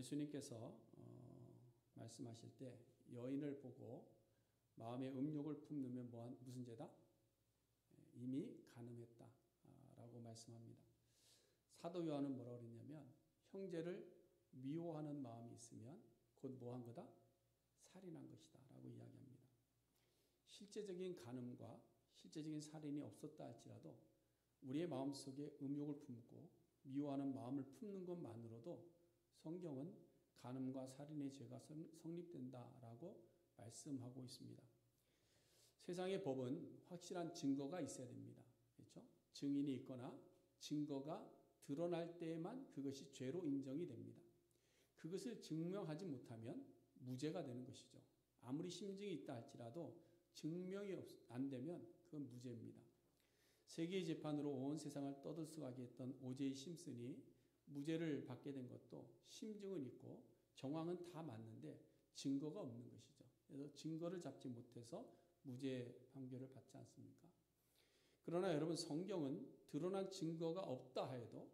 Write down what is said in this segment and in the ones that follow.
예수님께서 말씀하실 때 여인을 보고 마음에 음욕을 품으면 무슨 죄다? 이미 간음했다라고 말씀합니다. 사도 요한은 뭐라고 그랬냐면 형제를 미워하는 마음이 있으면 곧 뭐한 거다? 살인한 것이다 라고 이야기합니다. 실제적인 간음과 실제적인 살인이 없었다 할지라도 우리의 마음속에 음욕을 품고 미워하는 마음을 품는 것만으로도 성경은 간음과 살인의 죄가 성립된다라고 말씀하고 있습니다. 세상의 법은 확실한 증거가 있어야 됩니다. 그렇죠? 증인이 있거나 증거가 드러날 때에만 그것이 죄로 인정이 됩니다. 그것을 증명하지 못하면 무죄가 되는 것이죠. 아무리 심증이 있다 할지라도 증명이 안 되면 그건 무죄입니다. 세계의 재판으로 온 세상을 떠들썩하게 했던 오제이 심슨이 무죄를 받게 된 것도 심증은 있고 정황은 다 맞는데 증거가 없는 것이죠. 그래서 증거를 잡지 못해서 무죄 판결을 받지 않습니까? 그러나 여러분 성경은 드러난 증거가 없다 하여도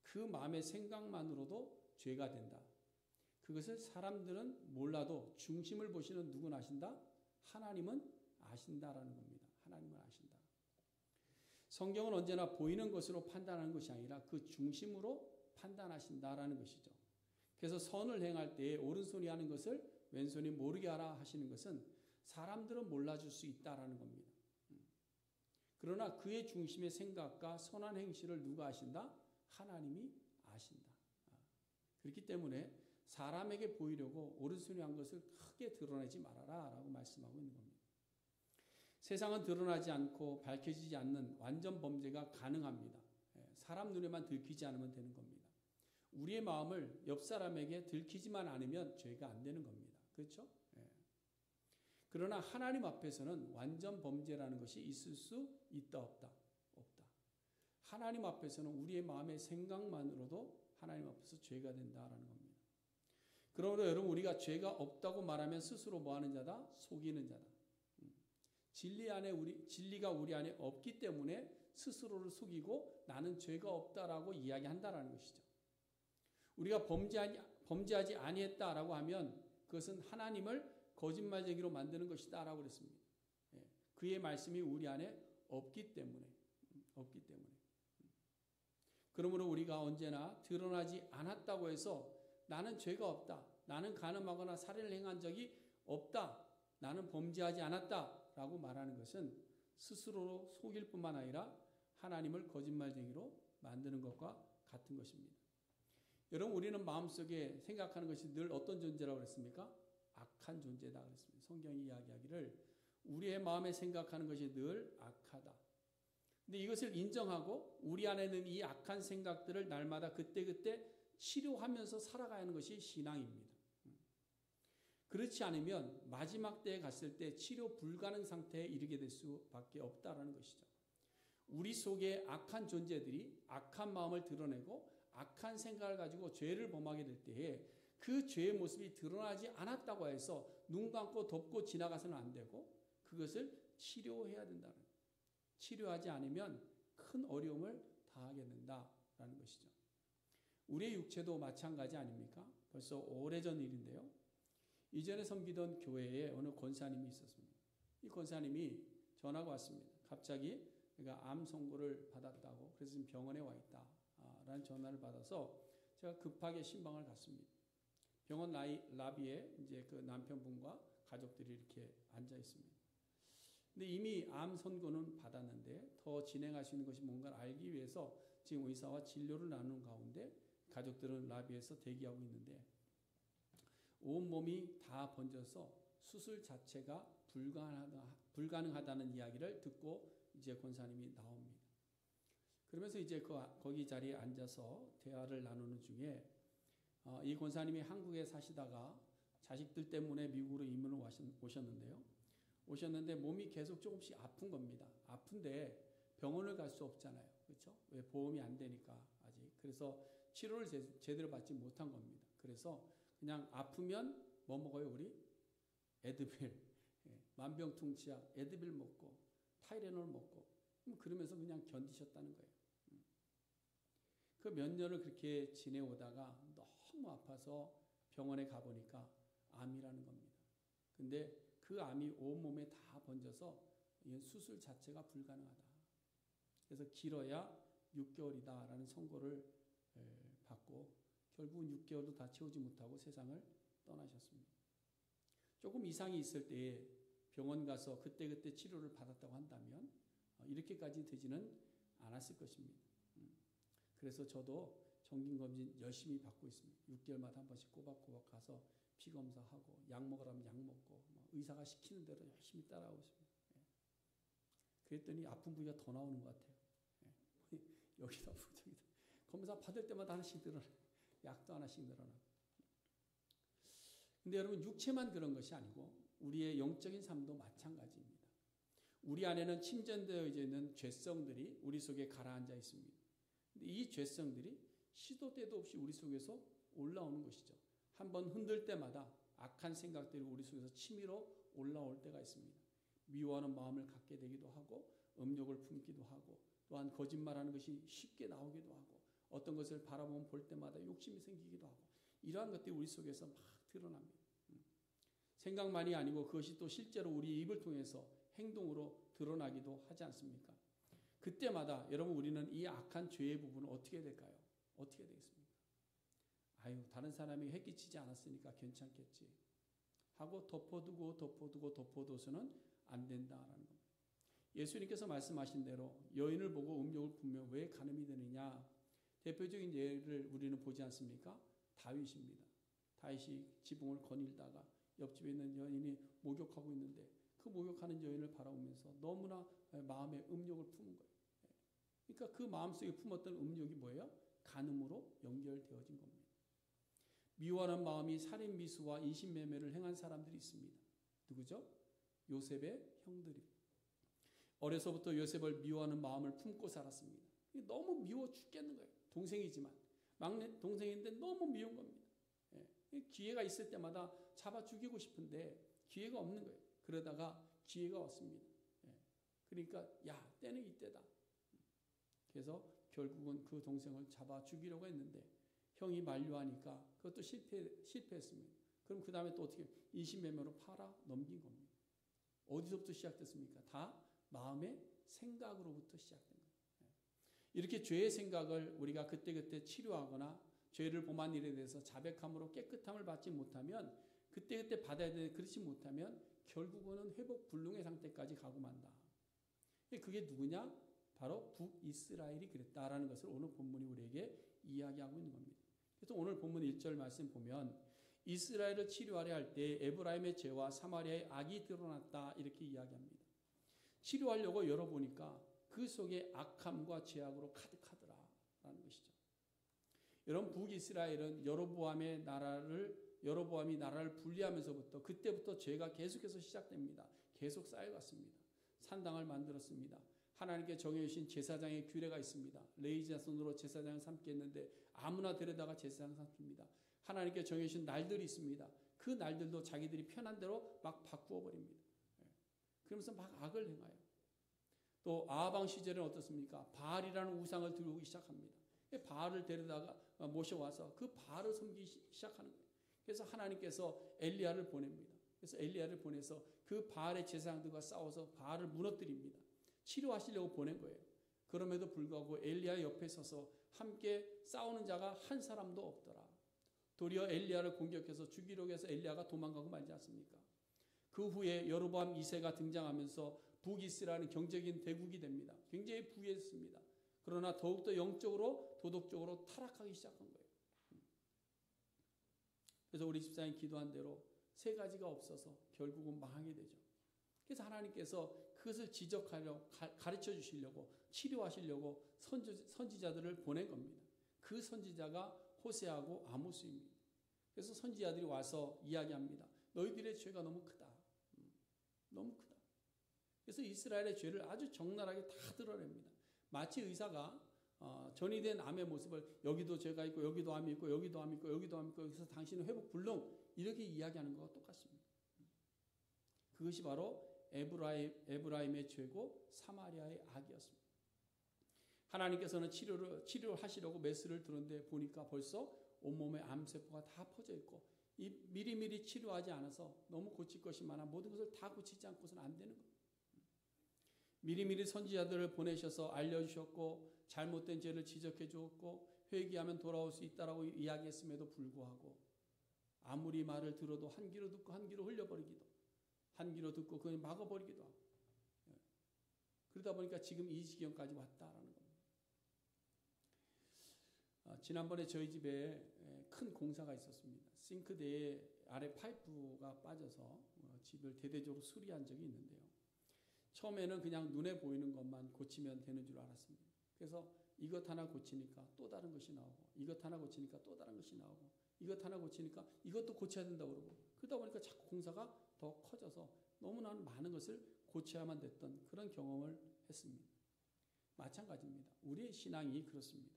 그 마음의 생각만으로도 죄가 된다. 그것을 사람들은 몰라도 중심을 보시는 누구는 아신다? 하나님은 아신다라는 겁니다. 하나님은 아신다. 성경은 언제나 보이는 것으로 판단하는 것이 아니라 그 중심으로 판단하신다라는 것이죠. 그래서 선을 행할 때에 오른손이 하는 것을 왼손이 모르게 하라 하시는 것은 사람들은 몰라줄 수 있다라는 겁니다. 그러나 그의 중심의 생각과 선한 행실을 누가 아신다? 하나님이 아신다. 그렇기 때문에 사람에게 보이려고 오른손이 한 것을 크게 드러내지 말아라 라고 말씀하고 있는 겁니다. 세상은 드러나지 않고 밝혀지지 않는 완전 범죄가 가능합니다. 사람 눈에만 들키지 않으면 되는 겁니다. 우리의 마음을 옆 사람에게 들키지만 않으면 죄가 안 되는 겁니다. 그렇죠? 그러나 하나님 앞에서는 완전 범죄라는 것이 있을 수 있다 없다? 없다. 하나님 앞에서는 우리의 마음의 생각만으로도 하나님 앞에서 죄가 된다라는 겁니다. 그러므로 여러분 우리가 죄가 없다고 말하면 스스로 뭐하는 자다? 속이는 자다. 진리가 우리 안에 없기 때문에 스스로를 속이고 나는 죄가 없다라고 이야기한다라는 것이죠. 우리가 범죄하지 아니했다라고 하면 그것은 하나님을 거짓말쟁이로 만드는 것이다라고 그랬습니다. 그의 말씀이 우리 안에 없기 때문에. 그러므로 우리가 언제나 드러나지 않았다고 해서 나는 죄가 없다. 나는 간음하거나 살인을 행한 적이 없다. 나는 범죄하지 않았다라고 말하는 것은 스스로로 속일 뿐만 아니라 하나님을 거짓말쟁이로 만드는 것과 같은 것입니다. 여러분 우리는 마음속에 생각하는 것이 늘 어떤 존재라고 그랬습니까? 악한 존재다 그랬습니다. 성경이 이야기하기를 우리의 마음에 생각하는 것이 늘 악하다. 근데 이것을 인정하고 우리 안에 있는 이 악한 생각들을 날마다 그때그때 치료하면서 살아가야 하는 것이 신앙입니다. 그렇지 않으면 마지막 때에 갔을 때 치료 불가능 상태에 이르게 될 수밖에 없다라는 것이죠. 우리 속에 악한 존재들이 악한 마음을 드러내고 악한 생각을 가지고 죄를 범하게 될 때에 그 죄의 모습이 드러나지 않았다고 해서 눈 감고 덮고 지나가서는 안 되고 그것을 치료해야 된다는 거예요. 치료하지 않으면 큰 어려움을 당하게 된다라는 것이죠. 우리의 육체도 마찬가지 아닙니까? 벌써 오래전 일인데요. 이전에 섬기던 교회에 어느 권사님이 있었습니다. 이 권사님이 전화가 왔습니다. 갑자기 내가 암 선고를 받았다고 그래서 지금 병원에 와 있다라는 전화를 받아서 제가 급하게 신방을 갔습니다. 병원 라비에 이제 그 남편분과 가족들이 이렇게 앉아 있습니다. 근데 이미 암 선고는 받았는데 더 진행할 수 있는 것이 뭔가를 알기 위해서 지금 의사와 진료를 나누는 가운데 가족들은 라비에서 대기하고 있는데 온몸이 다 번져서 수술 자체가 불가능하다는 이야기를 듣고 이제 권사님이 나옵니다. 그러면서 이제 거기 자리에 앉아서 대화를 나누는 중에 이 권사님이 한국에 사시다가 자식들 때문에 미국으로 이민을 오셨는데 몸이 계속 조금씩 아픈 겁니다. 아픈데 병원을 갈 수 없잖아요. 그렇죠? 왜 보험이 안 되니까 아직. 그래서 치료를 제대로 받지 못한 겁니다. 그래서 그냥 아프면 뭐 먹어요 우리? 에드빌. 만병통치약 에드빌 먹고 타이레놀 먹고 그러면서 그냥 견디셨다는 거예요. 그 몇 년을 그렇게 지내오다가 너무 아파서 병원에 가보니까 암이라는 겁니다. 근데 그 암이 온몸에 다 번져서 수술 자체가 불가능하다. 그래서 길어야 6개월이다라는 선고를 받고 결국은 6개월도 다 채우지 못하고 세상을 떠나셨습니다. 조금 이상이 있을 때에 병원 가서 그때그때 치료를 받았다고 한다면 이렇게까지 되지는 않았을 것입니다. 그래서 저도 정기검진 열심히 받고 있습니다. 6개월마다 한 번씩 꼬박꼬박 가서 피검사하고 약 먹으라면 약 먹고 의사가 시키는 대로 열심히 따라하고 있습니다. 그랬더니 아픈 부위가 더 나오는 것 같아요. 여기도 아프고 저기도. 검사 받을 때마다 하나씩 늘어나. 약도 하나씩 늘어나. 근데 여러분 육체만 그런 것이 아니고 우리의 영적인 삶도 마찬가지입니다. 우리 안에는 침전되어 있는 죄성들이 우리 속에 가라앉아 있습니다. 근데 이 죄성들이 시도 때도 없이 우리 속에서 올라오는 것이죠. 한번 흔들 때마다 악한 생각들이 우리 속에서 치밀어 올라올 때가 있습니다. 미워하는 마음을 갖게 되기도 하고 음욕을 품기도 하고 또한 거짓말하는 것이 쉽게 나오기도 하고 어떤 것을 바라보면 볼 때마다 욕심이 생기기도 하고 이러한 것들이 우리 속에서 막 드러납니다. 생각만이 아니고 그것이 또 실제로 우리 입을 통해서 행동으로 드러나기도 하지 않습니까? 그때마다 여러분 우리는 이 악한 죄의 부분을 어떻게 될까요? 어떻게 되겠습니까? 아유 다른 사람에게 해끼치지 않았으니까 괜찮겠지 하고 덮어두고서는 안 된다라는 겁니다. 예수님께서 말씀하신 대로 여인을 보고 음욕을 품으면 왜 간음이 되느냐. 대표적인 예를 우리는 보지 않습니까? 다윗입니다. 다윗이 지붕을 거닐다가 옆집에 있는 여인이 목욕하고 있는데 그 목욕하는 여인을 바라보면서 너무나 마음에 음욕을 품은 거예요. 그러니까 그 마음속에 품었던 음욕이 뭐예요? 간음으로 연결되어진 겁니다. 미워하는 마음이 살인 미수와 인신매매를 행한 사람들이 있습니다. 누구죠? 요셉의 형들이. 어려서부터 요셉을 미워하는 마음을 품고 살았습니다. 너무 미워 죽겠는 거예요. 동생이지만 막내 동생인데 너무 미운 겁니다. 기회가 있을 때마다 잡아 죽이고 싶은데 기회가 없는 거예요. 그러다가 기회가 왔습니다. 그러니까 야 때는 이때다. 그래서 결국은 그 동생을 잡아 죽이려고 했는데 형이 만류하니까 그것도 실패했습니다. 그럼 그 다음에 또 어떻게 인신매매로 팔아 넘긴 겁니다. 어디서부터 시작됐습니까? 다 마음의 생각으로부터 시작된 거예요. 이렇게 죄의 생각을 우리가 그때그때 치료하거나 죄를 범한 일에 대해서 자백함으로 깨끗함을 받지 못하면 그때그때 받아야 되는데 그렇지 못하면 결국은 회복 불능의 상태까지 가고 만다. 그게 누구냐? 바로 북이스라엘이 그랬다라는 것을 오늘 본문이 우리에게 이야기하고 있는 겁니다. 그래서 오늘 본문 1절 말씀 보면 이스라엘을 치료하려 할 때 에브라임의 죄와 사마리아의 악이 드러났다 이렇게 이야기합니다. 치료하려고 열어보니까 그 속에 악함과 죄악으로 가득하더라라는 것이죠. 여러분 북이스라엘은 여로보암이 나라를 분리하면서부터 그때부터 죄가 계속해서 시작됩니다. 계속 쌓여갔습니다. 산당을 만들었습니다. 하나님께 정해주신 제사장의 규례가 있습니다. 레위 자손으로 제사장을 삼게 했는데 아무나 데려다가 제사장 삼습니다. 하나님께 정해주신 날들이 있습니다. 그 날들도 자기들이 편한 대로 막 바꾸어 버립니다. 그러면서 막 악을 행하여. 또 아하방 시절에는 어떻습니까? 바알이라는 우상을 들고 오기 시작합니다. 바알을 데려다가 모셔와서 그 바알을 섬기기 시작하는 거예요. 그래서 하나님께서 엘리야를 보냅니다. 그래서 엘리야를 보내서 그 바알의 제사장들과 싸워서 바알을 무너뜨립니다. 치료하시려고 보낸 거예요. 그럼에도 불구하고 엘리야 옆에 서서 함께 싸우는 자가 한 사람도 없더라. 도리어 엘리야를 공격해서 죽이려고 해서 엘리야가 도망가고 말지 않습니까? 그 후에 여로보암 2세가 등장하면서 북이스라엘은 경제적인 대국이 됩니다. 굉장히 부유했습니다. 그러나 더욱더 영적으로 도덕적으로 타락하기 시작한 거예요. 그래서 우리 집사님이 기도한 대로 세 가지가 없어서 결국은 망하게 되죠. 그래서 하나님께서 그것을 지적하려 가르쳐 주시려고 치료하시려고 선지자들을 보낸 겁니다. 그 선지자가 호세아고 아모스입니다. 그래서 선지자들이 와서 이야기합니다. 너희들의 죄가 너무 크다. 너무 크다. 그래서 이스라엘의 죄를 아주 적나라하게 다 드러냅니다. 마치 의사가 전이된 암의 모습을 여기도 죄가 있고 여기도 암이 있고 여기도 암이 있고 여기도 암이 있고 그래서 당신은 회복 불능 이렇게 이야기하는 것과 똑같습니다. 그것이 바로 에브라임의 죄고 사마리아의 악이었습니다. 하나님께서는 치료를 하시려고 메스를 들었는데 보니까 벌써 온몸에 암세포가 다 퍼져 있고 이 미리미리 치료하지 않아서 너무 고칠 것이 많아 모든 것을 다 고치지 않고서는 안 되는 거예요. 미리미리 선지자들을 보내셔서 알려주셨고 잘못된 죄를 지적해 주었고 회개하면 돌아올 수 있다라고 이야기했음에도 불구하고 아무리 말을 들어도 한 귀로 듣고 한 귀로 흘려버리기도, 한 귀로 듣고 그냥 막아버리기도 하고, 그러다 보니까 지금 이 지경까지 왔다라는 겁니다. 지난번에 저희 집에 큰 공사가 있었습니다. 싱크대에 아래 파이프가 빠져서 집을 대대적으로 수리한 적이 있는데요. 처음에는 그냥 눈에 보이는 것만 고치면 되는 줄 알았습니다. 그래서 이것 하나 고치니까 또 다른 것이 나오고, 이것 하나 고치니까 또 다른 것이 나오고, 이것 하나 고치니까 이것도 고쳐야 된다고 그러고, 그러다 보니까 자꾸 공사가 더 커져서 너무나 많은 것을 고쳐야만 됐던 그런 경험을 했습니다. 마찬가지입니다. 우리의 신앙이 그렇습니다.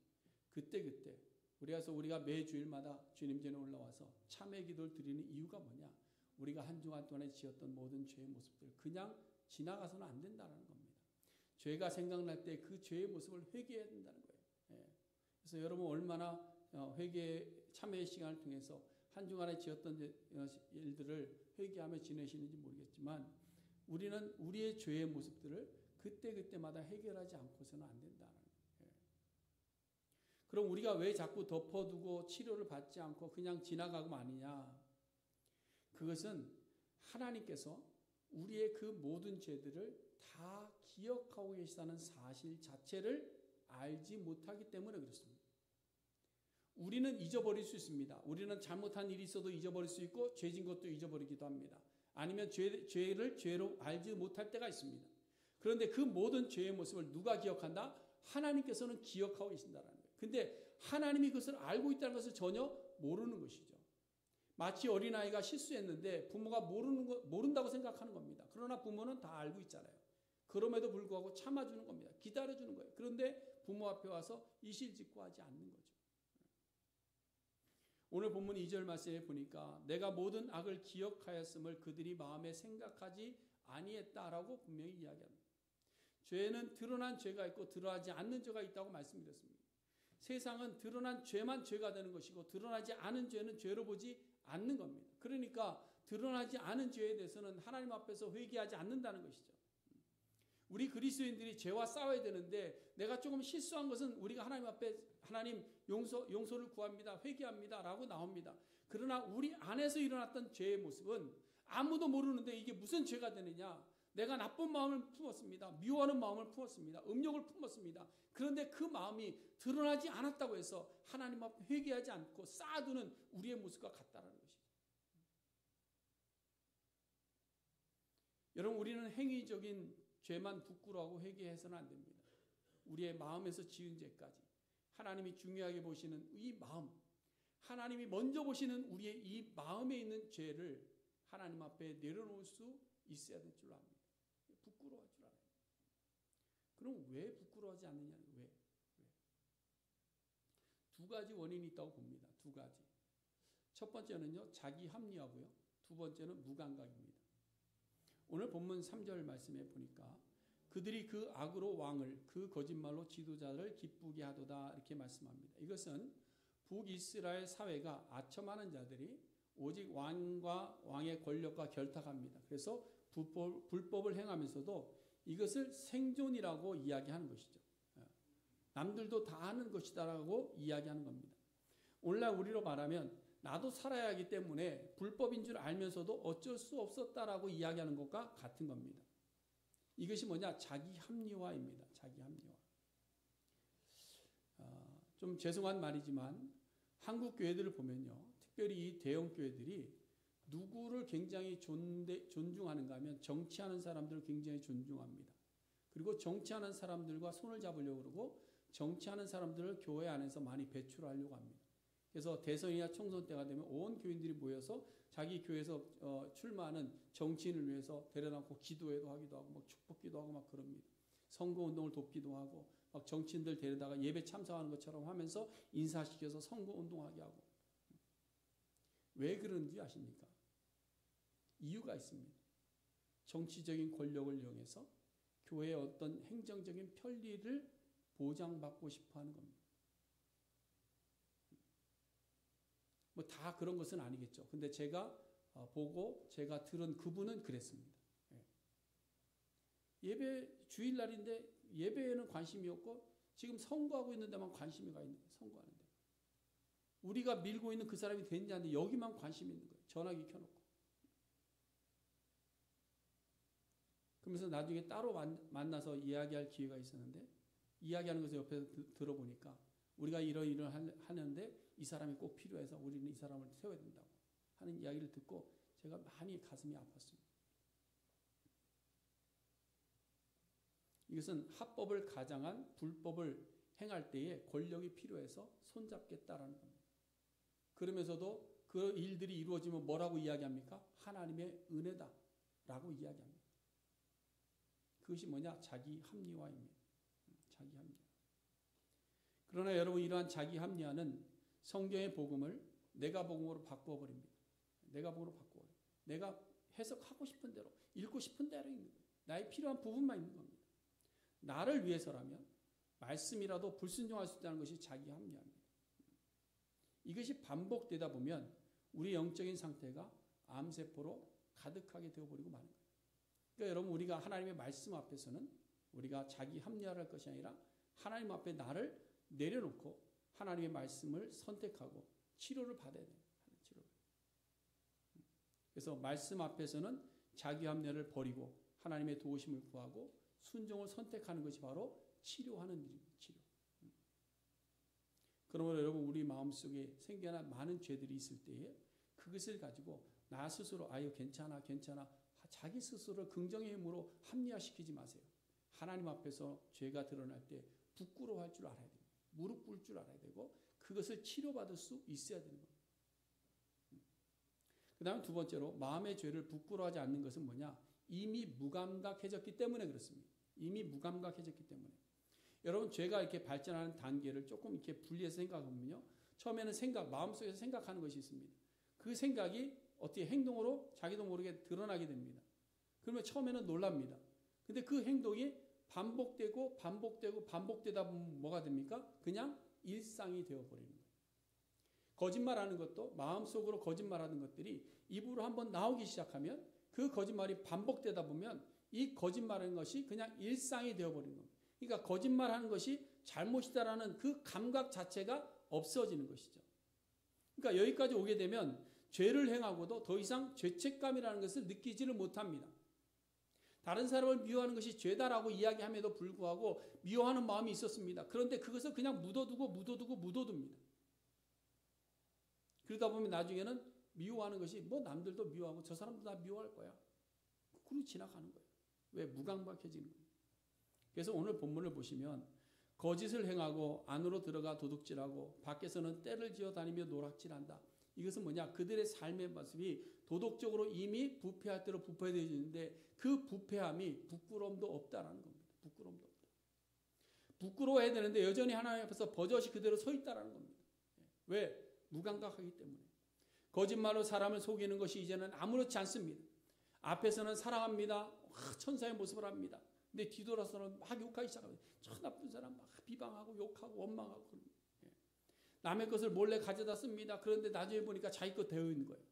그때그때 우리가 매주일마다 주님 전에 올라와서 참회 기도를 드리는 이유가 뭐냐? 우리가 한 주간 동안에 지었던 모든 죄의 모습들 그냥 지나가서는 안 된다는 겁니다. 죄가 생각날 때 그 죄의 모습을 회개해야 된다는 거예요. 그래서 여러분 얼마나 회개 참회의 시간을 통해서 한 주간에 지었던 일들을 회개하며 지내시는지 모르겠지만 우리는 우리의 죄의 모습들을 그때그때마다 해결하지 않고서는 안 된다는 거예요. 그럼 우리가 왜 자꾸 덮어두고 치료를 받지 않고 그냥 지나가고 마느냐? 그것은 하나님께서 우리의 그 모든 죄들을 다 기억하고 계시다는 사실 자체를 알지 못하기 때문에 그렇습니다. 우리는 잊어버릴 수 있습니다. 우리는 잘못한 일이 있어도 잊어버릴 수 있고 죄진 것도 잊어버리기도 합니다. 아니면 죄를 죄로 알지 못할 때가 있습니다. 그런데 그 모든 죄의 모습을 누가 기억한다? 하나님께서는 기억하고 계신다는 거예요. 근데 하나님이 그것을 알고 있다는 것을 전혀 모르는 것이죠. 마치 어린아이가 실수했는데 부모가 모른다고 생각하는 겁니다. 그러나 부모는 다 알고 있잖아요. 그럼에도 불구하고 참아주는 겁니다. 기다려주는 거예요. 그런데 부모 앞에 와서 이실직고하지 않는 거죠. 오늘 본문 2절 말씀에 보니까 내가 모든 악을 기억하였음을 그들이 마음에 생각하지 아니했다라고 분명히 이야기합니다. 죄는 드러난 죄가 있고 드러나지 않는 죄가 있다고 말씀드렸습니다. 세상은 드러난 죄만 죄가 되는 것이고 드러나지 않은 죄는 죄로 보지 않는 겁니다. 그러니까 드러나지 않은 죄에 대해서는 하나님 앞에서 회개하지 않는다는 것이죠. 우리 그리스도인들이 죄와 싸워야 되는데 내가 조금 실수한 것은 우리가 하나님 앞에 하나님 용서를 구합니다. 회개합니다. 라고 나옵니다. 그러나 우리 안에서 일어났던 죄의 모습은 아무도 모르는데 이게 무슨 죄가 되느냐. 내가 나쁜 마음을 품었습니다. 미워하는 마음을 품었습니다. 음욕을 품었습니다. 그런데 그 마음이 드러나지 않았다고 해서 하나님 앞에 회개하지 않고 쌓아두는 우리의 모습과 같다는 것이죠. 여러분 우리는 행위적인 죄만 부끄러워하고 회개해서는 안 됩니다. 우리의 마음에서 지은 죄까지 하나님이 중요하게 보시는 이 마음, 하나님이 먼저 보시는 우리의 이 마음에 있는 죄를 하나님 앞에 내려놓을 수 있어야 될 줄 압니다. 부끄러워할 줄 알아요. 그럼 왜 부끄러워하지 않느냐는 왜? 두 가지 원인이 있다고 봅니다. 두 가지. 첫 번째는요, 자기 합리화고요. 두 번째는 무감각입니다. 오늘 본문 3절 말씀에 보니까 그들이 그 악으로 왕을 그 거짓말로 지도자를 기쁘게 하도다 이렇게 말씀합니다. 이것은 북이스라엘 사회가 아첨하는 자들이 오직 왕과 왕의 권력과 결탁합니다. 그래서 불법을 행하면서도 이것을 생존이라고 이야기하는 것이죠. 남들도 다 하는 것이다라고 이야기하는 겁니다. 오늘날 우리로 말하면 나도 살아야 하기 때문에 불법인 줄 알면서도 어쩔 수 없었다라고 이야기하는 것과 같은 겁니다. 이것이 뭐냐? 자기 합리화입니다. 자기 합리화. 좀 죄송한 말이지만 한국 교회들을 보면요. 특별히 이 대형 교회들이 누구를 굉장히 존중하는가 하면 정치하는 사람들을 굉장히 존중합니다. 그리고 정치하는 사람들과 손을 잡으려고 그러고 정치하는 사람들을 교회 안에서 많이 배출하려고 합니다. 그래서 대선이나 총선 때가 되면 온 교인들이 모여서 자기 교회에서 출마하는 정치인을 위해서 데려다놓고 기도회도 하기도 하고 막 축복기도 하고 막 그럽니다. 선거운동을 돕기도 하고 막 정치인들 데려다가 예배 참석하는 것처럼 하면서 인사시켜서 선거운동하게 하고. 왜 그런지 아십니까? 이유가 있습니다. 정치적인 권력을 이용해서 교회의 어떤 행정적인 편리를 보장받고 싶어 하는 겁니다. 뭐 다 그런 것은 아니겠죠. 근데 제가 보고 제가 들은 그분은 그랬습니다. 예배 주일날인데 예배에는 관심이 없고 지금 선거하고 있는 데만 관심이 가 있는 거예요. 선거하는데. 우리가 밀고 있는 그 사람이 됐는지 안 됐는지 여기만 관심이 있는 거예요. 전화기 켜놓고. 그러면서 나중에 따로 만나서 이야기할 기회가 있었는데 이야기하는 것을 옆에서 들어보니까 우리가 이런 일을 하는데 이 사람이 꼭 필요해서 우리는 이 사람을 세워야 된다고 하는 이야기를 듣고 제가 많이 가슴이 아팠습니다. 이것은 합법을 가장한 불법을 행할 때에 권력이 필요해서 손잡겠다라는 겁니다. 그러면서도 그 일들이 이루어지면 뭐라고 이야기합니까? 하나님의 은혜다라고 이야기합니다. 그것이 뭐냐? 자기 합리화입니다. 자기 합리화. 그러나 여러분 이러한 자기 합리화는 성경의 복음을 내가 복음으로 바꿔버립니다. 내가 복음으로 바꿔버려요. 내가 해석하고 싶은 대로 읽고 싶은 대로 읽는 거예요. 나의 필요한 부분만 읽는 겁니다. 나를 위해서라면 말씀이라도 불순종할 수 있다는 것이 자기 합리화입니다. 이것이 반복되다 보면 우리 영적인 상태가 암세포로 가득하게 되어버리고 마는 거예요. 그러니까 여러분 우리가 하나님의 말씀 앞에서는 우리가 자기 합리화를 할 것이 아니라 하나님 앞에 나를 내려놓고 하나님의 말씀을 선택하고 치료를 받아야 돼요. 그래서 말씀 앞에서는 자기 합리화를 버리고 하나님의 도우심을 구하고 순종을 선택하는 것이 바로 치료하는 일입니다. 치료. 그러므로 여러분 우리 마음속에 생겨난 많은 죄들이 있을 때에 그것을 가지고 나 스스로 아유 괜찮아 자기 스스로를 긍정의 힘으로 합리화시키지 마세요. 하나님 앞에서 죄가 드러날 때 부끄러워할 줄 알아야 됩니다. 무릎 꿇을 줄 알아야 되고 그것을 치료받을 수 있어야 되는 겁니다. 그 다음 두 번째로 마음의 죄를 부끄러워하지 않는 것은 뭐냐? 이미 무감각해졌기 때문에 그렇습니다. 이미 무감각해졌기 때문에. 여러분 죄가 이렇게 발전하는 단계를 조금 이렇게 분리해서 생각하면요. 처음에는 마음속에서 생각하는 것이 있습니다. 그 생각이 어떻게 행동으로 자기도 모르게 드러나게 됩니다. 그러면 처음에는 놀랍니다. 근데 그 행동이 반복되다 보면 뭐가 됩니까? 그냥 일상이 되어버리는 거예요. 거짓말하는 것도 마음속으로 거짓말하는 것들이 입으로 한번 나오기 시작하면 그 거짓말이 반복되다 보면 이 거짓말하는 것이 그냥 일상이 되어버리는 겁니다. 그러니까 거짓말하는 것이 잘못이다라는 그 감각 자체가 없어지는 것이죠. 그러니까 여기까지 오게 되면 죄를 행하고도 더 이상 죄책감이라는 것을 느끼지를 못합니다. 다른 사람을 미워하는 것이 죄다라고 이야기함에도 불구하고 미워하는 마음이 있었습니다. 그런데 그것을 그냥 묻어둡니다. 그러다 보면 나중에는 미워하는 것이 뭐 남들도 미워하고 저 사람도 다 미워할 거야. 그러고 지나가는 거예요. 왜? 무감각해지는 거예요. 그래서 오늘 본문을 보시면 거짓을 행하고 안으로 들어가 도둑질하고 밖에서는 떼를 지어 다니며 노락질한다. 이것은 뭐냐? 그들의 삶의 모습이 도덕적으로 이미 부패할 대로 부패되어 있는데 그 부패함이 부끄러움도 없다라는 겁니다. 부끄러움도 없다. 부끄러워해야 되는데 여전히 하나님 앞에서 버젓이 그대로 서 있다라는 겁니다. 왜? 무감각하기 때문에. 거짓말로 사람을 속이는 것이 이제는 아무렇지 않습니다. 앞에서는 사랑합니다. 천사의 모습을 합니다. 근데 뒤돌아서는 막 욕하기 시작합니다. 저 나쁜 사람 막 비방하고 욕하고 원망하고 그럽니다. 남의 것을 몰래 가져다 씁니다. 그런데 나중에 보니까 자기 것 되어 있는 거예요.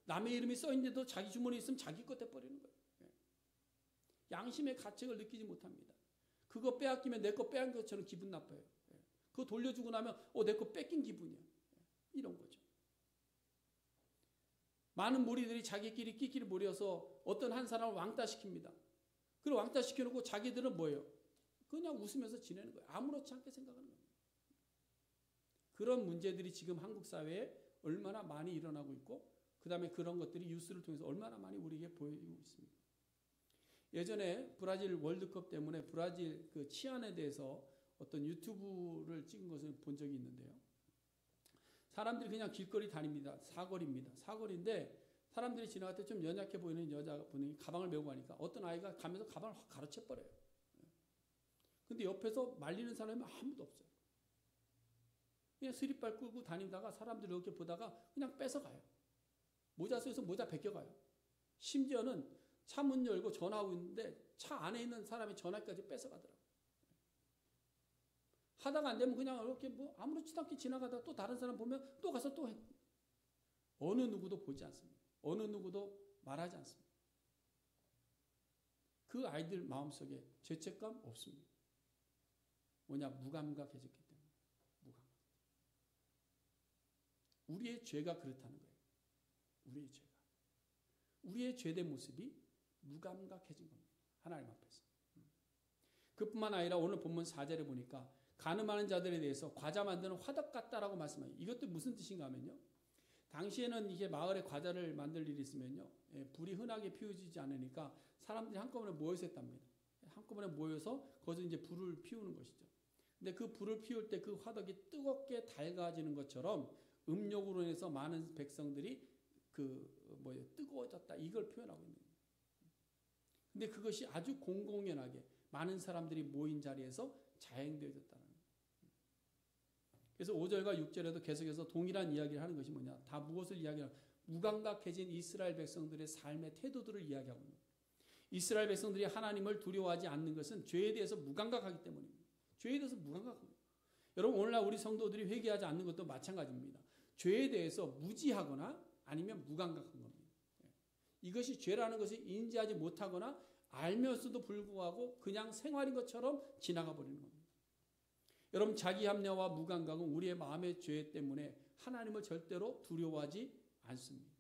남의 이름이 써 있는데도 자기 주머니에 있으면 자기 것 돼버리는 거예요. 양심의 가책을 느끼지 못합니다. 그거 빼앗기면 내 거 빼앗긴 것처럼 기분 나빠요. 그거 돌려주고 나면 내 거 뺏긴 기분이야. 이런 거죠. 많은 무리들이 자기끼리 끼끼리 모여서 어떤 한 사람을 왕따시킵니다. 그리고 왕따시켜놓고 자기들은 뭐예요? 그냥 웃으면서 지내는 거예요. 아무렇지 않게 생각하는 거예요. 그런 문제들이 지금 한국 사회에 얼마나 많이 일어나고 있고 그 다음에 그런 것들이 뉴스를 통해서 얼마나 많이 우리에게 보여지고 있습니다. 예전에 브라질 월드컵 때문에 브라질 그 치안에 대해서 어떤 유튜브를 찍은 것을 본 적이 있는데요. 사람들이 그냥 길거리 다닙니다. 사거리입니다. 사거리인데 사람들이 지나갈 때 좀 연약해 보이는 여자분이 가방을 메고 가니까 어떤 아이가 가면서 가방을 확 가로채버려요. 근데 옆에서 말리는 사람이 아무도 없어요. 그냥 스리발 끌고 다니다가 사람들이 이렇게 보다가 그냥 뺏어가요. 모자 속에서 모자 벗겨가요. 심지어는 차 문 열고 전화하고 있는데 차 안에 있는 사람이 전화까지 뺏어가더라고요. 하다가 안 되면 그냥 이렇게 뭐 아무렇지도 않게 지나가다가 또 다른 사람 보면 또 가서 또 해. 어느 누구도 보지 않습니다. 어느 누구도 말하지 않습니다. 그 아이들 마음속에 죄책감 없습니다. 뭐냐? 무감각해졌기 때문에. 무감각. 우리의 죄가 그렇다는 거예요. 우리의 죄가. 우리의 죄된 모습이 무감각해진 겁니다. 하나님 앞에서. 그뿐만 아니라 오늘 본문 4절에 보니까 간음하는 자들에 대해서 과자 만드는 화덕 같다라고 말씀해요. 이것도 무슨 뜻인가 하면요. 당시에는 이게 마을에 과자를 만들 일이 있으면요. 불이 흔하게 피워지지 않으니까 사람들이 한꺼번에 모여서 했답니다. 한꺼번에 모여서 거기서 이제 불을 피우는 것이죠. 근데 그 불을 피울 때 그 화덕이 뜨겁게 달가지는 것처럼 음욕으로 인해서 많은 백성들이 뜨거워졌다. 이걸 표현하고 있는 거예요. 근데 그것이 아주 공공연하게 많은 사람들이 모인 자리에서 자행되어졌다는 거예요. 그래서 5절과 6절에도 계속해서 동일한 이야기를 하는 것이 뭐냐? 다 무엇을 이야기하냐? 무감각해진 이스라엘 백성들의 삶의 태도들을 이야기하고 있는 거예요. 이스라엘 백성들이 하나님을 두려워하지 않는 것은 죄에 대해서 무감각하기 때문입니다. 죄에 대해서 무감각합니다. 여러분 오늘날 우리 성도들이 회개하지 않는 것도 마찬가지입니다. 죄에 대해서 무지하거나 아니면 무감각한 겁니다. 이것이 죄라는 것을 인지하지 못하거나 알면서도 불구하고 그냥 생활인 것처럼 지나가 버리는 겁니다. 여러분 자기 합리화와 무감각은 우리의 마음의 죄 때문에 하나님을 절대로 두려워하지 않습니다.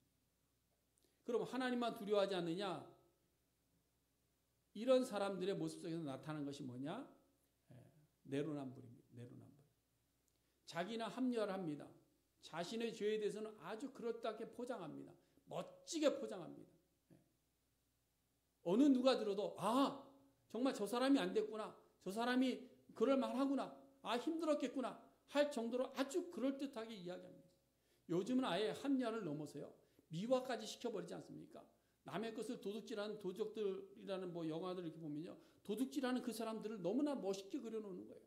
그럼 하나님만 두려워하지 않느냐? 이런 사람들의 모습 속에서 나타나는 것이 뭐냐? 내로남불입니다. 내로남불. 자기나 합리화를 합니다. 자신의 죄에 대해서는 아주 그럴듯하게 포장합니다. 멋지게 포장합니다. 어느 누가 들어도 정말 저 사람이 안 됐구나. 저 사람이 그럴 만하구나. 힘들었겠구나. 할 정도로 아주 그럴듯하게 이야기합니다. 요즘은 아예 합리화를 넘어서요. 미화까지 시켜버리지 않습니까? 남의 것을 도둑질하는 도적들이라는 영화들 이렇게 보면요. 도둑질하는 그 사람들을 너무나 멋있게 그려놓는 거예요.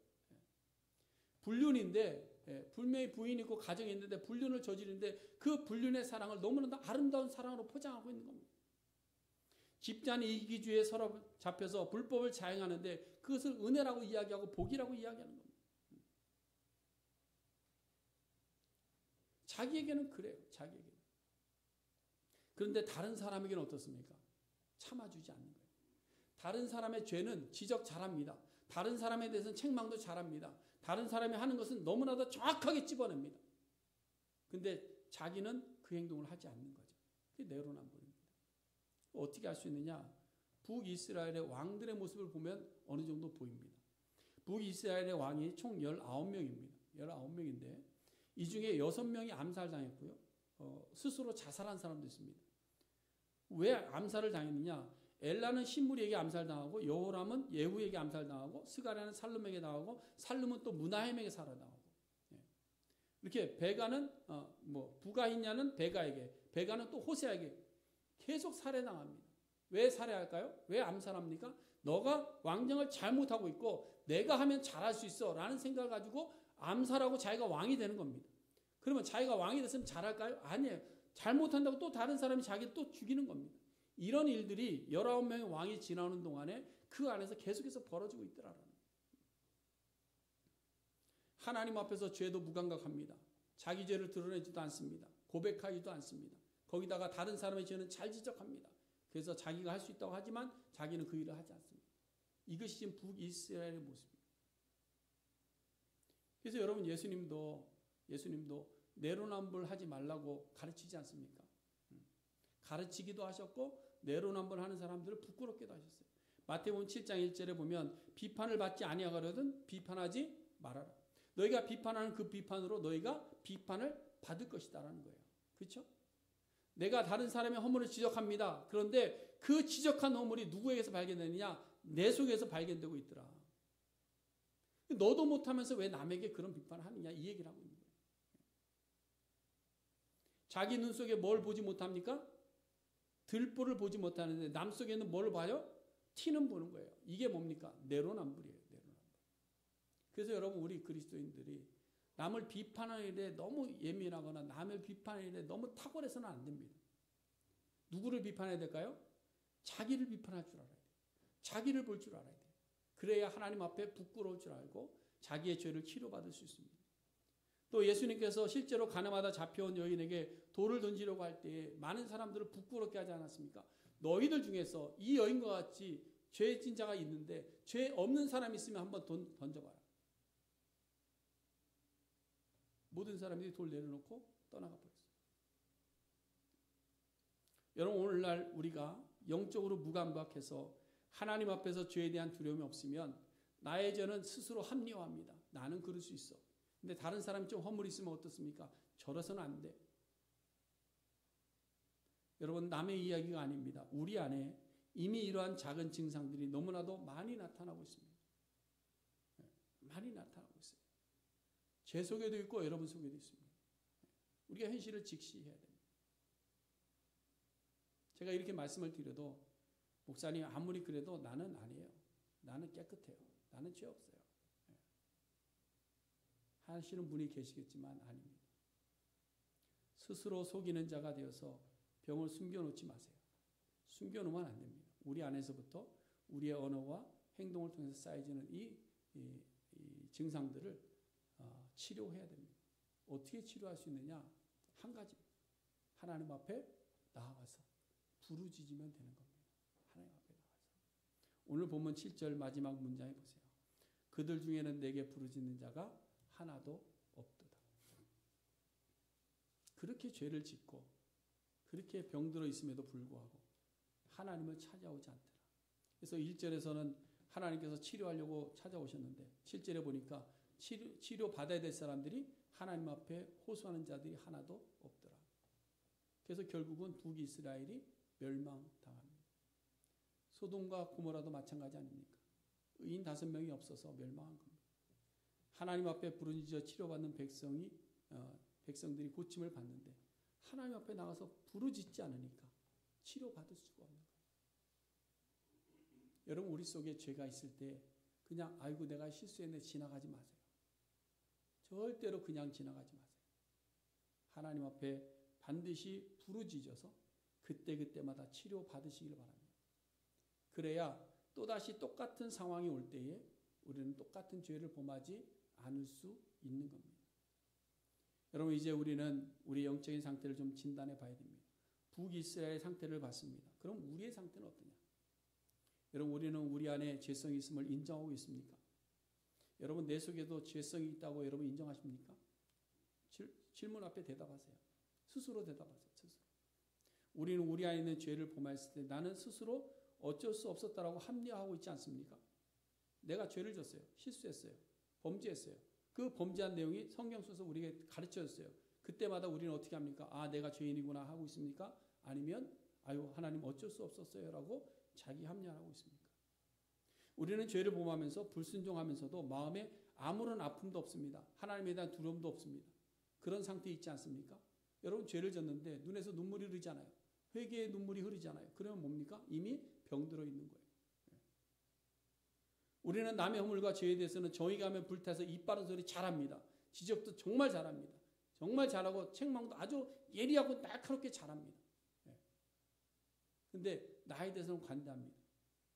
불륜인데 분명히 부인이 있고 가정이 있는데 불륜을 저지르는데 그 불륜의 사랑을 너무나 아름다운 사랑으로 포장하고 있는 겁니다. 집단 이기주의에 서로 잡혀서 불법을 자행하는데 그것을 은혜라고 이야기하고 복이라고 이야기하는 겁니다. 자기에게는 그래요. 자기에게는. 그런데 다른 사람에게는 어떻습니까? 참아주지 않는 거예요. 다른 사람의 죄는 지적 잘합니다. 다른 사람에 대해서는 책망도 잘합니다. 다른 사람이 하는 것은 너무나도 정확하게 찝어냅니다. 근데 자기는 그 행동을 하지 않는 거죠. 그게 내로남불입니다. 어떻게 할 수 있느냐? 북이스라엘의 왕들의 모습을 보면 어느 정도 보입니다. 북이스라엘의 왕이 총 19명입니다. 19명인데 이 중에 6명이 암살당했고요. 스스로 자살한 사람도 있습니다. 왜 암살을 당했느냐? 엘라는 신무리에게 암살당하고 여호람은 예후에게 암살당하고 스가랴는 살룸에게 당하고 살룸은 또 무나헴에게 살아당하고 이렇게 베가는 부가히냐는 베가에게 베가는 또 호세에게 계속 살해당합니다. 왜 살해할까요? 왜 암살합니까? 너가 왕정을 잘못하고 있고 내가 하면 잘할 수 있어 라는 생각을 가지고 암살하고 자기가 왕이 되는 겁니다. 그러면 자기가 왕이 됐으면 잘할까요? 아니에요. 잘못한다고 또 다른 사람이 자기를 또 죽이는 겁니다. 이런 일들이 19명의 왕이 지나오는 동안에 그 안에서 계속해서 벌어지고 있더라는 거예요. 하나님 앞에서 죄도 무감각합니다. 자기 죄를 드러내지도 않습니다. 고백하지도 않습니다. 거기다가 다른 사람의 죄는 잘 지적합니다. 그래서 자기가 할 수 있다고 하지만 자기는 그 일을 하지 않습니다. 이것이 지금 북이스라엘의 모습입니다. 그래서 여러분 예수님도 내로남불 하지 말라고 가르치지 않습니까? 가르치기도 하셨고 내로남불 하는 사람들을 부끄럽게도 하셨어요. 마태복음 7장 1절에 보면 비판을 받지 아니하거든 비판하지 말아라. 너희가 비판하는 그 비판으로 너희가 비판을 받을 것이다라는 거예요. 그렇죠? 내가 다른 사람의 허물을 지적합니다. 그런데 그 지적한 허물이 누구에게서 발견되느냐? 내 속에서 발견되고 있더라. 너도 못하면서 왜 남에게 그런 비판을 하느냐? 이 얘기를 하고 있는 거예요. 자기 눈 속에 뭘 보지 못합니까? 들보를 보지 못하는데 남 속에는 뭘 봐요? 티는 보는 거예요. 이게 뭡니까? 내로남불이에요. 내로남불. 그래서 여러분 우리 그리스도인들이 남을 비판하는 일에 너무 예민하거나 남을 비판하는 일에 너무 탁월해서는 안 됩니다. 누구를 비판해야 될까요? 자기를 비판할 줄 알아야 돼요. 자기를 볼 줄 알아야 돼요. 그래야 하나님 앞에 부끄러울 줄 알고 자기의 죄를 치료받을 수 있습니다. 또 예수님께서 실제로 가늠하다 잡혀온 여인에게 돌을 던지려고 할 때에 많은 사람들을 부끄럽게 하지 않았습니까? 너희들 중에서 이 여인과 같이 죄진 자가 있는데 죄 없는 사람이 있으면 한번 던져봐라. 모든 사람들이 돌 내려놓고 떠나가 버렸어요. 여러분, 오늘날 우리가 영적으로 무감각해서 하나님 앞에서 죄에 대한 두려움이 없으면 나의 죄는 스스로 합리화합니다. 나는 그럴 수 있어. 근데 다른 사람이 좀 허물이 있으면 어떻습니까? 저래서는 안 돼. 여러분, 남의 이야기가 아닙니다. 우리 안에 이미 이러한 작은 증상들이 너무나도 많이 나타나고 있습니다. 많이 나타나고 있어요. 제 속에도 있고 여러분 속에도 있습니다. 우리가 현실을 직시해야 됩니다. 제가 이렇게 말씀을 드려도 목사님 아무리 그래도 나는 아니에요. 나는 깨끗해요. 나는 죄 없어요. 하시는 분이 계시겠지만 아닙니다. 스스로 속이는 자가 되어서 병을 숨겨놓지 마세요. 숨겨놓으면 안 됩니다. 우리 안에서부터 우리의 언어와 행동을 통해서 쌓여지는 이 증상들을 치료해야 됩니다. 어떻게 치료할 수 있느냐? 한 가지입니다. 하나님 앞에 나아가서 부르짖으면 되는 겁니다. 하나님 앞에 나가서. 오늘 본문 7절 마지막 문장에 보세요. 그들 중에는 내게 부르짖는 자가 하나도 없도다. 그렇게 죄를 짓고 그렇게 병들어 있음에도 불구하고 하나님을 찾아오지 않더라. 그래서 1절에서는 하나님께서 치료하려고 찾아오셨는데 7절에 보니까 치료 받아야 될 사람들이 하나님 앞에 호소하는 자들이 하나도 없더라. 그래서 결국은 북이스라엘이 멸망당합니다. 소돔과 고모라도 마찬가지 아닙니까? 의인 5명이 없어서 멸망한 겁니다. 하나님 앞에 부르짖어 치료받는 백성들이 고침을 받는데 하나님 앞에 나가서 부르짖지 않으니까 치료받을 수가 없는 거예요. 여러분, 우리 속에 죄가 있을 때 그냥 아이고 내가 실수했네 지나가지 마세요. 절대로 그냥 지나가지 마세요. 하나님 앞에 반드시 부르짖어서 그때그때마다 치료받으시길 바랍니다. 그래야 또다시 똑같은 상황이 올 때에 우리는 똑같은 죄를 범하지 않을 수 있는 겁니다. 여러분, 이제 우리는 우리 영적인 상태를 좀 진단해 봐야 됩니다. 북이스라엘 상태를 봤습니다. 그럼 우리의 상태는 어떠냐? 여러분, 우리는 우리 안에 죄성이 있음을 인정하고 있습니까? 여러분, 내 속에도 죄성이 있다고 여러분 인정하십니까? 질문 앞에 대답하세요. 스스로 대답하세요. 스스로. 우리는 우리 안에 있는 죄를 범했을 때 나는 스스로 어쩔 수 없었다라고 합리화하고 있지 않습니까? 내가 죄를 졌어요. 실수했어요. 범죄했어요. 그 범죄한 내용이 성경 속에서 우리에게 가르쳐졌어요. 그때마다 우리는 어떻게 합니까? 아, 내가 죄인이구나 하고 있습니까? 아니면 아유, 하나님 어쩔 수 없었어요 라고 자기 합리화하고 있습니까? 우리는 죄를 범하면서 불순종하면서도 마음에 아무런 아픔도 없습니다. 하나님에 대한 두려움도 없습니다. 그런 상태에 있지 않습니까? 여러분, 죄를 졌는데 눈에서 눈물이 흐르잖아요. 회개의 눈물이 흐르잖아요. 그러면 뭡니까? 이미 병들어 있는 거예요. 우리는 남의 허물과 죄에 대해서는 정의가 하면 불타서 입 바른 소리 잘합니다. 지적도 정말 잘합니다. 정말 잘하고 책망도 아주 예리하고 날카롭게 잘합니다. 그런데 나에 대해서는 관대합니다.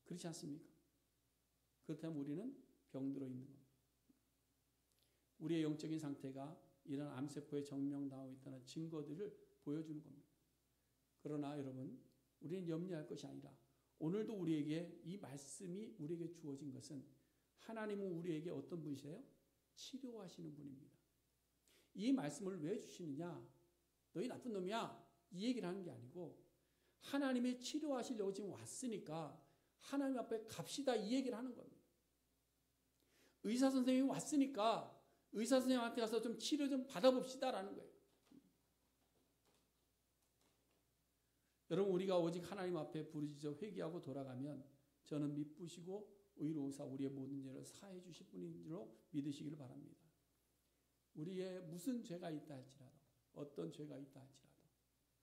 그렇지 않습니까? 그렇다면 우리는 병들어 있는 겁니다. 우리의 영적인 상태가 이런 암세포에 정명당하고 있다는 증거들을 보여주는 겁니다. 그러나 여러분, 우리는 염려할 것이 아니라 오늘도 우리에게 이 말씀이 우리에게 주어진 것은 하나님은 우리에게 어떤 분이세요? 치료하시는 분입니다. 이 말씀을 왜 주시느냐? 너희 나쁜 놈이야. 이 얘기를 하는 게 아니고 하나님이 치료하시려고 지금 왔으니까 하나님 앞에 갑시다 이 얘기를 하는 겁니다. 의사 선생님이 왔으니까 의사 선생님한테 가서 좀 치료 좀 받아봅시다라는 거예요. 여러분, 우리가 오직 하나님 앞에 부르짖어 회개하고 돌아가면 저는 미쁘시고 의로우사 우리의 모든 죄를 사해 주실 분인 줄로 믿으시기를 바랍니다. 우리의 무슨 죄가 있다 할지라도 어떤 죄가 있다 할지라도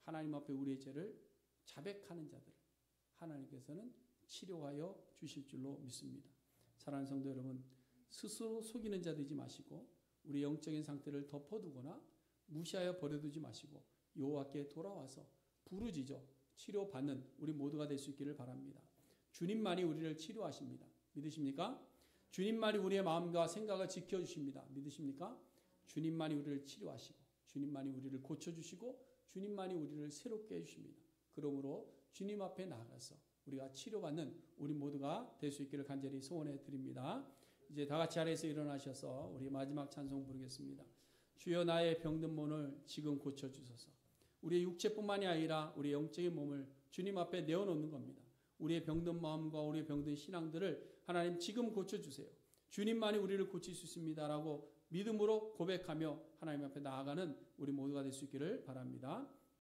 하나님 앞에 우리의 죄를 자백하는 자들을 하나님께서는 치료하여 주실 줄로 믿습니다. 사랑하는 성도 여러분, 스스로 속이는 자 되지 마시고 우리 영적인 상태를 덮어두거나 무시하여 버려두지 마시고 여호와께 돌아와서 부르짖어 치료받는 우리 모두가 될 수 있기를 바랍니다. 주님만이 우리를 치료하십니다. 믿으십니까? 주님만이 우리의 마음과 생각을 지켜주십니다. 믿으십니까? 주님만이 우리를 치료하시고 주님만이 우리를 고쳐주시고 주님만이 우리를 새롭게 해주십니다. 그러므로 주님 앞에 나가서 우리가 치료받는 우리 모두가 될 수 있기를 간절히 소원해 드립니다. 이제 다 같이 자리에서 일어나셔서 우리 마지막 찬송 부르겠습니다. 주여 나의 병든 몸을 지금 고쳐주소서. 우리의 육체뿐만이 아니라 우리의 영적인 몸을 주님 앞에 내어놓는 겁니다. 우리의 병든 마음과 우리의 병든 신앙들을 하나님 지금 고쳐주세요. 주님만이 우리를 고칠 수 있습니다라고 믿음으로 고백하며 하나님 앞에 나아가는 우리 모두가 될 수 있기를 바랍니다.